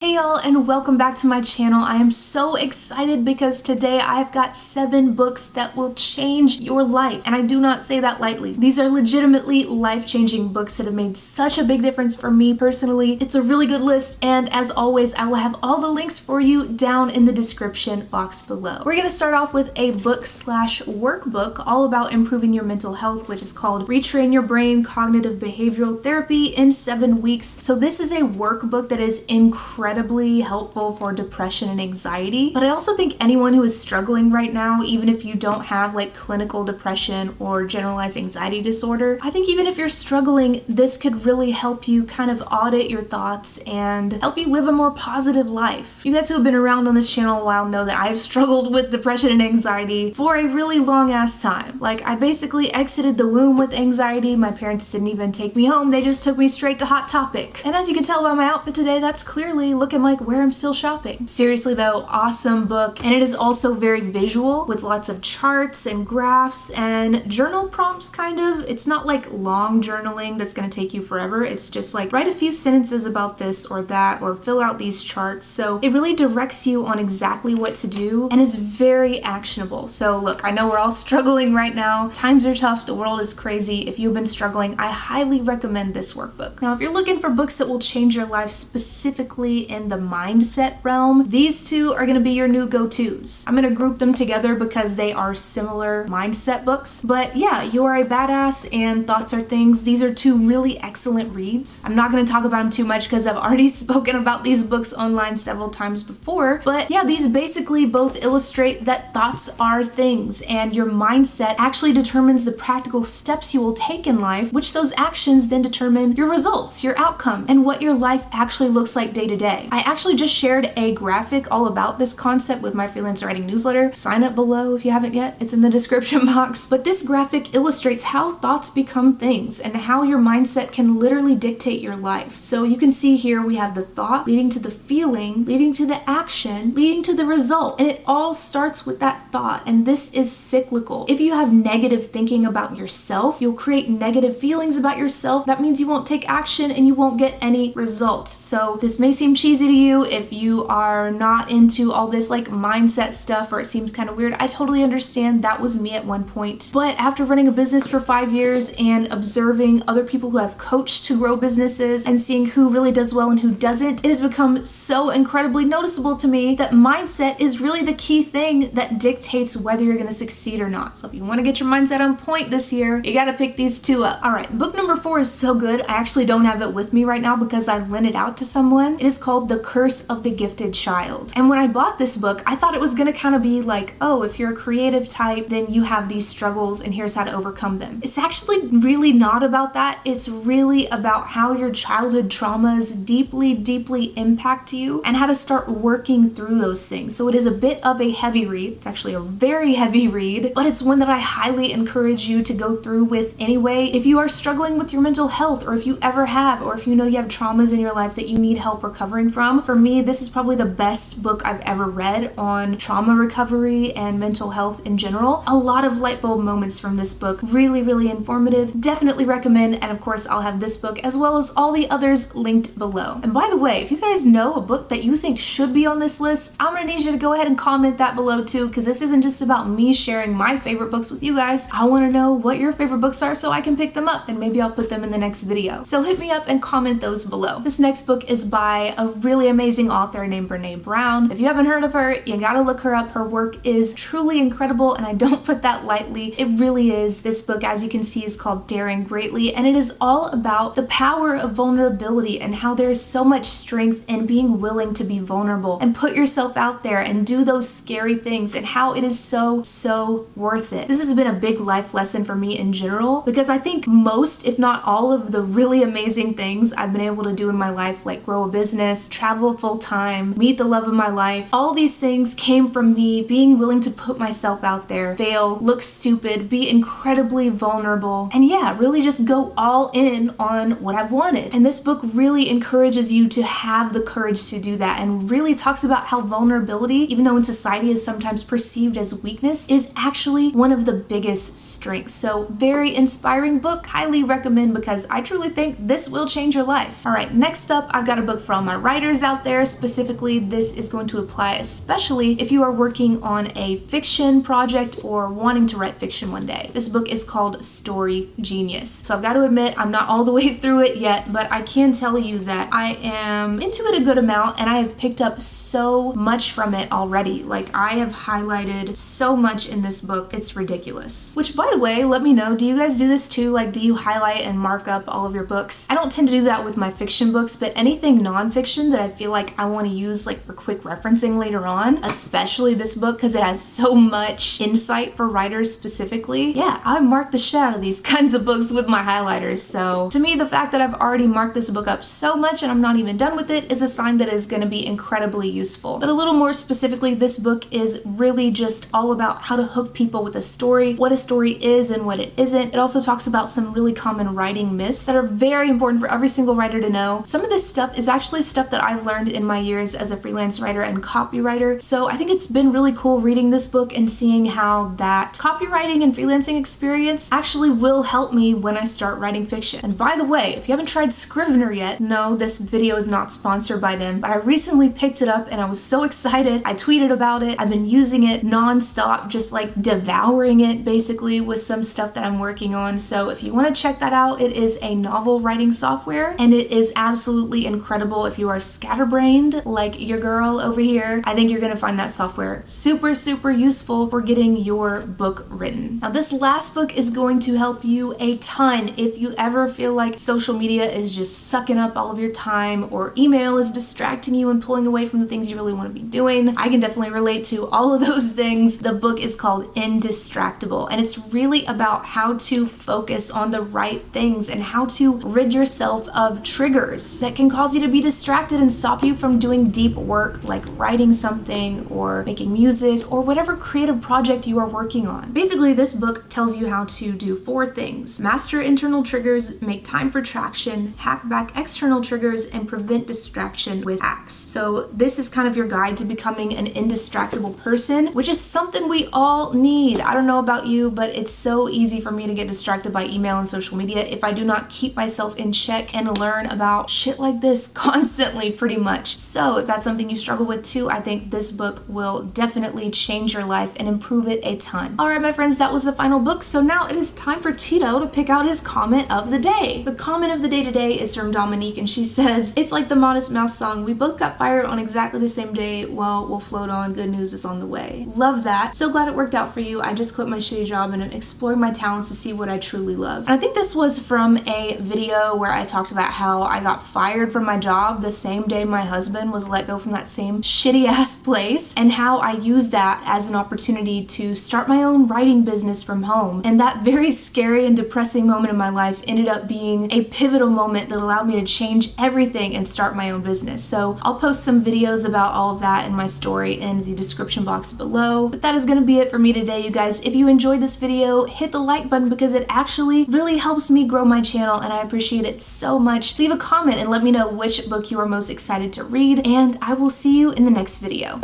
Hey y'all, and welcome back to my channel. I am so excited because today I've got 7 books that will change your life, and I do not say that lightly. These are legitimately life-changing books that have made such a big difference for me personally. It's a really good list, and as always, I will have all the links for you down in the description box below. We're gonna start off with a book/workbook all about improving your mental health, which is called Retrain Your Brain: Cognitive Behavioral Therapy in 7 Weeks. So this is a workbook that is incredibly helpful for depression and anxiety, but I also think anyone who is struggling right now, even if you don't have like clinical depression or generalized anxiety disorder, I think even if you're struggling, this could really help you kind of audit your thoughts and help you live a more positive life. You guys who have been around on this channel a while know that I've struggled with depression and anxiety for a really long ass time. Like, I basically exited the womb with anxiety. My parents didn't even take me home, they just took me straight to Hot Topic. And as you can tell by my outfit today, that's clearly looking like where I'm still shopping. Seriously though, awesome book, and it is also very visual with lots of charts and graphs and journal prompts kind of. It's not like long journaling that's gonna take you forever. It's just like write a few sentences about this or that or fill out these charts. So it really directs you on exactly what to do and is very actionable. So look, I know we're all struggling right now. Times are tough, the world is crazy. If you've been struggling, I highly recommend this workbook. Now, if you're looking for books that will change your life specifically in the mindset realm, these two are going to be your new go-tos. I'm going to group them together because they are similar mindset books. But yeah, You Are a Badass and Thoughts Are Things. These are two really excellent reads. I'm not going to talk about them too much because I've already spoken about these books online several times before. But yeah, these basically both illustrate that thoughts are things, and your mindset actually determines the practical steps you will take in life, which those actions then determine your results, your outcome, and what your life actually looks like day to day. I actually just shared a graphic all about this concept with my freelance writing newsletter. Sign up below if you haven't yet. It's in the description box. But this graphic illustrates how thoughts become things and how your mindset can literally dictate your life. So you can see here we have the thought leading to the feeling, leading to the action, leading to the result. And it all starts with that thought. And this is cyclical. If you have negative thinking about yourself, you'll create negative feelings about yourself. That means you won't take action and you won't get any results. So this may seem cheesy to you if you are not into all this like mindset stuff, or it seems kind of weird. I totally understand. That was me at one point. But after running a business for 5 years and observing other people who have coached to grow businesses and seeing who really does well and who doesn't, it has become so incredibly noticeable to me that mindset is really the key thing that dictates whether you're going to succeed or not. So if you want to get your mindset on point this year, you got to pick these two up. All right, book number 4 is so good. I actually don't have it with me right now because I lent it out to someone. It is called The Curse of the Gifted Child. And when I bought this book, I thought it was gonna kind of be like, oh, if you're a creative type, then you have these struggles and here's how to overcome them. It's actually really not about that. It's really about how your childhood traumas deeply, deeply impact you and how to start working through those things. So it is a bit of a heavy read. It's actually a very heavy read, but it's one that I highly encourage you to go through with anyway. If you are struggling with your mental health, or if you ever have, or if you know you have traumas in your life that you need help recovering from, for me, this is probably the best book I've ever read on trauma recovery and mental health in general. A lot of light bulb moments from this book. Really, really informative. Definitely recommend. And of course, I'll have this book as well as all the others linked below. And by the way, if you guys know a book that you think should be on this list, I'm gonna need you to go ahead and comment that below too, because this isn't just about me sharing my favorite books with you guys. I want to know what your favorite books are so I can pick them up and maybe I'll put them in the next video. So hit me up and comment those below. This next book is by a really amazing author named Brene Brown. If you haven't heard of her, you gotta look her up. Her work is truly incredible, and I don't put that lightly. It really is. This book, as you can see, is called Daring Greatly, and it is all about the power of vulnerability and how there is so much strength in being willing to be vulnerable and put yourself out there and do those scary things, and how it is so worth it. This has been a big life lesson for me in general, because I think most, if not all, of the really amazing things I've been able to do in my life, like grow a business, travel full-time, meet the love of my life, all these things came from me being willing to put myself out there, fail, look stupid, be incredibly vulnerable, and yeah, really just go all in on what I've wanted. And this book really encourages you to have the courage to do that, and really talks about how vulnerability, even though in society is sometimes perceived as weakness, is actually one of the biggest strengths. So very inspiring book, highly recommend, because I truly think this will change your life. All right, next up, I've got a book for all my writers out there. Specifically, this is going to apply especially if you are working on a fiction project or wanting to write fiction one day. This book is called Story Genius. So I've got to admit, I'm not all the way through it yet, but I can tell you that I am into it a good amount, and I have picked up so much from it already. Like, I have highlighted so much in this book, it's ridiculous. Which, by the way, let me know, do you guys do this too? Like, do you highlight and mark up all of your books? I don't tend to do that with my fiction books, but anything nonfiction that I feel like I want to use like for quick referencing later on, especially this book because it has so much insight for writers specifically. Yeah, I mark the shit out of these kinds of books with my highlighters. So to me, the fact that I've already marked this book up so much and I'm not even done with it is a sign that it's going to be incredibly useful. But a little more specifically, this book is really just all about how to hook people with a story, what a story is and what it isn't. It also talks about some really common writing myths that are very important for every single writer to know. Some of this stuff is actually stuff that I've learned in my years as a freelance writer and copywriter. So I think it's been really cool reading this book and seeing how that copywriting and freelancing experience actually will help me when I start writing fiction. And by the way, if you haven't tried Scrivener yet, no, this video is not sponsored by them, but I recently picked it up and I was so excited. I tweeted about it. I've been using it non-stop, just like devouring it basically with some stuff that I'm working on. So if you want to check that out, it is a novel writing software and it is absolutely incredible if you are scatterbrained like your girl over here. I think you're going to find that software super, super useful for getting your book written. Now, this last book is going to help you a ton if you ever feel like social media is just sucking up all of your time or email is distracting you and pulling away from the things you really want to be doing. I can definitely relate to all of those things. The book is called Indistractible, and it's really about how to focus on the right things and how to rid yourself of triggers that can cause you to be distracted and stop you from doing deep work like writing something or making music or whatever creative project you are working on. Basically, this book tells you how to do 4 things: master internal triggers, make time for traction, hack back external triggers, and prevent distraction with hacks. So this is kind of your guide to becoming an indistractable person, which is something we all need. I don't know about you, but it's so easy for me to get distracted by email and social media if I do not keep myself in check and learn about shit like this constantly, pretty much. So if that's something you struggle with too, I think this book will definitely change your life and improve it a ton. All right, my friends, that was the final book. So now it is time for Tito to pick out his comment of the day. The comment of the day today is from Dominique, and she says, "It's like the Modest Mouse song. We both got fired on exactly the same day. Well, we'll float on. Good news is on the way." Love that. So glad it worked out for you. I just quit my shitty job and I'm exploring my talents to see what I truly love. And I think this was from a video where I talked about how I got fired from my job the same day my husband was let go from that same shitty ass place, and how I used that as an opportunity to start my own writing business from home. And that very scary and depressing moment in my life ended up being a pivotal moment that allowed me to change everything and start my own business. So I'll post some videos about all of that in my story in the description box below. But that is going to be it for me today, you guys. If you enjoyed this video, hit the like button because it actually really helps me grow my channel and I appreciate it so much. Leave a comment and let me know which book you are most excited to read, and I will see you in the next video.